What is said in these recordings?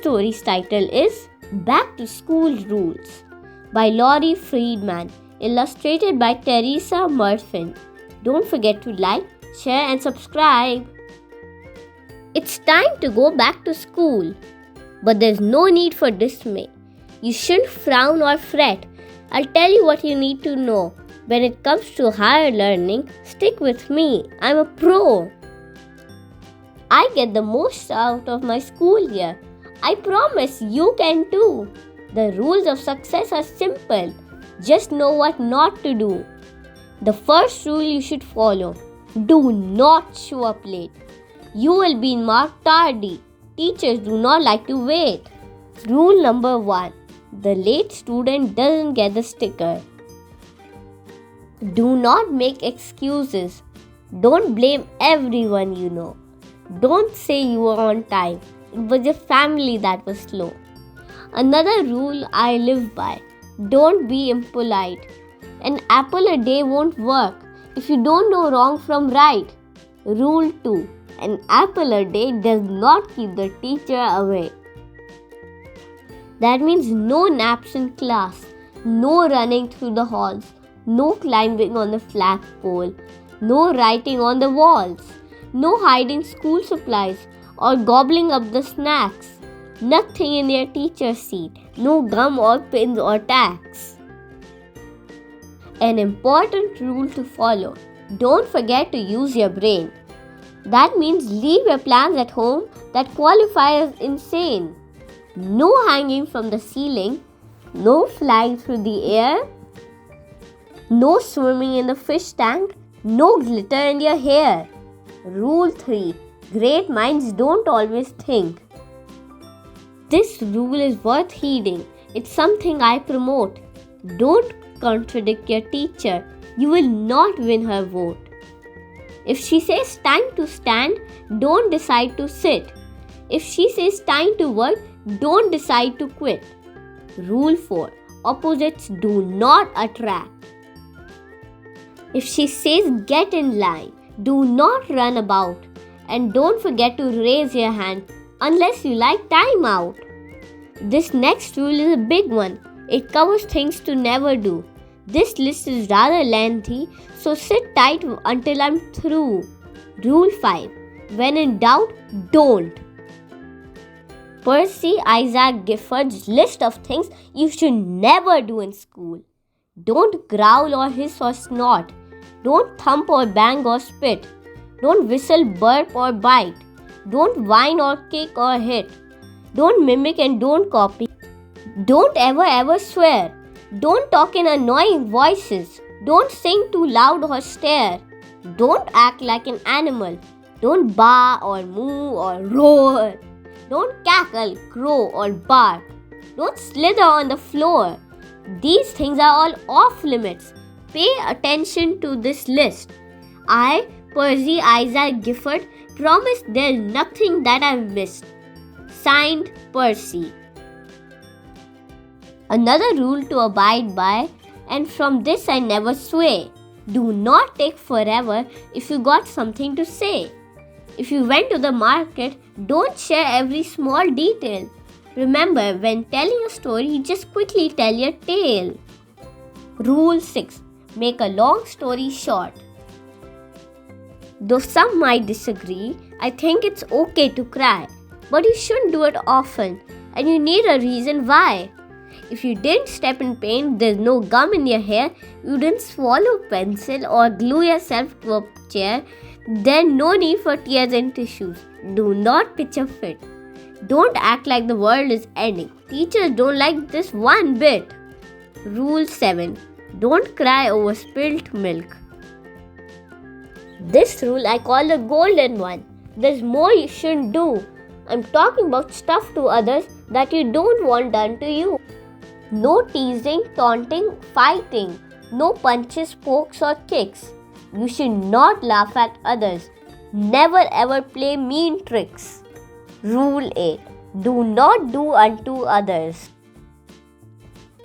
story's title is Back to School Rules by Laurie Friedman, illustrated by Teresa Murfin. Don't forget to like, share and subscribe. It's time to go back to school, but there's no need for dismay. You shouldn't frown or fret. I'll tell you what you need to know. When it comes to higher learning, stick with me. I'm a pro. I get the most out of my school year. I promise you can too. The rules of success are simple. Just know what not to do. The first rule you should follow: do not show up late. You will be marked tardy. Teachers do not like to wait. Rule number 1. The late student doesn't get the sticker. Do not make excuses. Don't blame everyone you know. Don't say you were on time. It was your family that was slow. Another rule I live by: don't be impolite. An apple a day won't work if you don't know wrong from right. Rule 2. An apple a day does not keep the teacher away. That means no naps in class, no running through the halls, no climbing on the flagpole, no writing on the walls, no hiding school supplies or gobbling up the snacks, nothing in your teacher's seat, no gum or pins or tacks. An important rule to follow: don't forget to use your brain. That means leave your plans at home that qualify as insane. No hanging from the ceiling, no flying through the air, no swimming in the fish tank, no glitter in your hair. Rule 3. Great minds don't always think. This rule is worth heeding. It's something I promote. Don't contradict your teacher. You will not win her vote. If she says time to stand, don't decide to sit. If she says time to work, don't decide to quit. Rule 4. Opposites do not attract. If she says get in line, do not run about. And don't forget to raise your hand unless you like time out. This next rule is a big one. It covers things to never do. This list is rather lengthy, so sit tight until I'm through. Rule 5. When in doubt, don't. Percy Isaac Gifford's list of things you should never do in school. Don't growl or hiss or snort. Don't thump or bang or spit. Don't whistle, burp or bite. Don't whine or kick or hit. Don't mimic and don't copy. Don't ever swear. Don't talk in annoying voices. Don't sing too loud or stare. Don't act like an animal. Don't baa or moo or roar. Don't cackle, crow or bark. Don't slither on the floor. These things are all off limits. Pay attention to this list. I, Percy Isaac Gifford, promise there's nothing that I've missed. Signed, Percy. Another rule to abide by, and from this I never sway: do not take forever if you got something to say. If you went to the market, don't share every small detail. Remember, when telling a story, just quickly tell your tale. Rule 6. Make a long story short. Though some might disagree, I think it's okay to cry. But you shouldn't do it often, and you need a reason why. If you didn't step in pain, there's no gum in your hair, you didn't swallow pencil or glue yourself to a chair, then no need for tears and tissues. Do not pitch a fit. Don't act like the world is ending. Teachers don't like this one bit. Rule 7. Don't cry over spilt milk. This rule I call the golden one. There's more you shouldn't do. I'm talking about stuff to others that you don't want done to you. No teasing, taunting, fighting. No punches, pokes or kicks. You should not laugh at others. Never ever play mean tricks. Rule 8. Do not do unto others.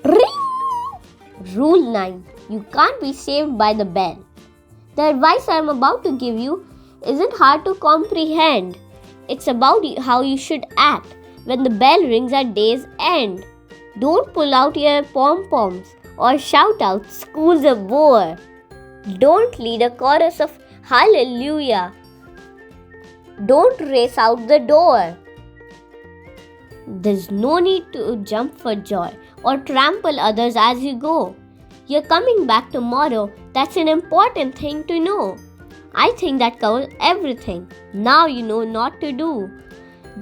Ring! Rule 9. You can't be saved by the bell. The advice I am about to give you isn't hard to comprehend. It's about how you should act when the bell rings at day's end. Don't pull out your pom-poms or shout out, "School's a bore." Don't lead a chorus of hallelujah. Don't race out the door. There's no need to jump for joy or trample others as you go. You're coming back tomorrow. That's an important thing to know. I think that covers everything. Now you know what to do.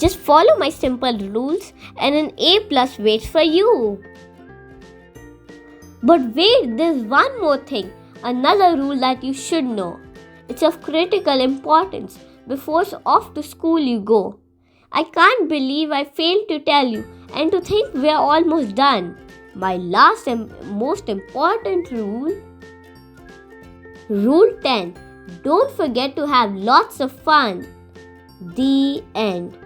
Just follow my simple rules and an A+ waits for you. But wait, there's one more thing. Another rule that you should know. It's of critical importance. Before off to school you go. I can't believe I failed to tell you, and to think we're almost done. My last and most important rule. Rule 10. Don't forget to have lots of fun. The end.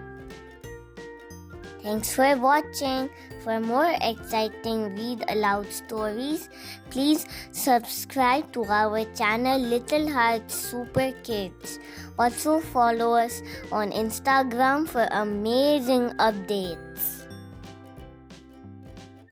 Thanks for watching. For more exciting read aloud stories, please subscribe to our channel Little Hearts Super Kids. Also follow us on Instagram for amazing updates.